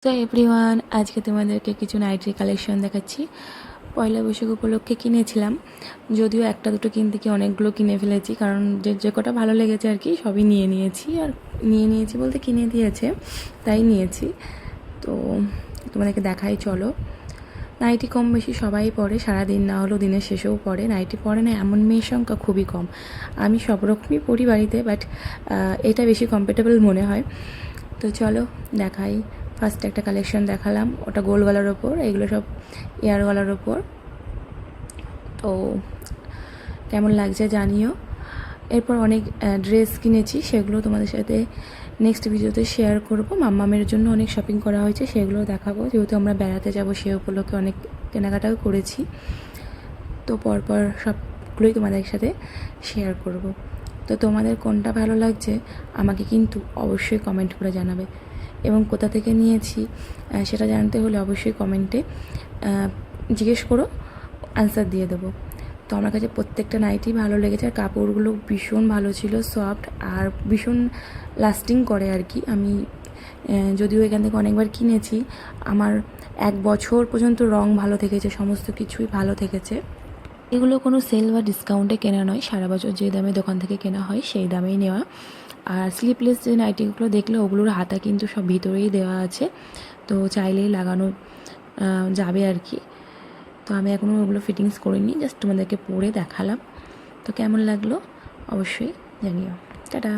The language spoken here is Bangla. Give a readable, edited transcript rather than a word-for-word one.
তো এভরিওয়ান, আজকে তোমাদেরকে কিছু নাইটির কালেকশন দেখাচ্ছি। পয়লা বৈশাখ উপলক্ষে কিনেছিলাম, যদিও একটা দুটো কিনতে কি অনেকগুলো কিনে ফেলেছি, কারণ যে কটা ভালো লেগেছে আর কি সবই নিয়েছি বলতে কিনে দিয়েছে, তাই নিয়েছি। তো তোমাদেরকে দেখাই চলো। নাইটি কম বেশি সবাই পরে, সারাদিন না হলেও দিনের শেষেও পরে। নাইটি পরে না এমন মেয়ের সংখ্যা খুবই কম। আমি সব রকমই পরি বাড়িতে, বাট এটা বেশি কমফর্টেবল মনে হয়। তো চলো দেখাই। ফার্স্ট একটা কালেকশন দেখালাম, ওটা গোল গলার ওপর, এগুলো সব এয়ার গলার ওপর। তো কেমন লাগছে জানিও। এরপর অনেক ড্রেস কিনেছি, সেগুলো তোমাদের সাথে নেক্সট ভিডিওতে শেয়ার করবো। মাম্মামের জন্য অনেক শপিং করা হয়েছে, সেগুলো দেখাবো, যেহেতু আমরা বেড়াতে যাব সে উপলক্ষে অনেক কেনাকাটাও করেছি। তো পরপর সবগুলোই তোমাদের সাথে শেয়ার করব। তো তোমাদের কোনটা ভালো লাগছে আমাকে কিন্তু অবশ্যই কমেন্ট করে জানাবে, এবং কোথা থেকে নিয়েছি সেটা জানতে হলে অবশ্যই কমেন্টে জিজ্ঞেস করো, আনসার দিয়ে দেবো। তো আমার কাছে প্রত্যেকটা নাইটি ভালো লেগেছে, আর কাপড়গুলো ভীষণ ভালো ছিল, সফট আর ভীষণ লাস্টিং করে আর কি। আমি যদিও এখান থেকে অনেকবার কিনেছি, আমার 1 বছর পর্যন্ত রং ভালো থেকেছে, সমস্ত কিছুই ভালো থেকেছে। এগুলো কোনো সেল বা ডিসকাউন্টে কেনা নয়, সারা বছর যে দামে দোকান থেকে কেনা হয় সেই দামেই নেওয়া। আর স্লিপলেস যে নাইটিগুলো দেখলে ওগুলোর হাতা কিন্তু সব ভিতরেই দেওয়া আছে, তো চাইলেই লাগানো যাবে আর কি। তো আমি এখনও ওগুলো ফিটিংস করিনি, জাস্ট তোমাদেরকে পরে দেখালাম। তো কেমন লাগলো অবশ্যই জানিও। টাটা।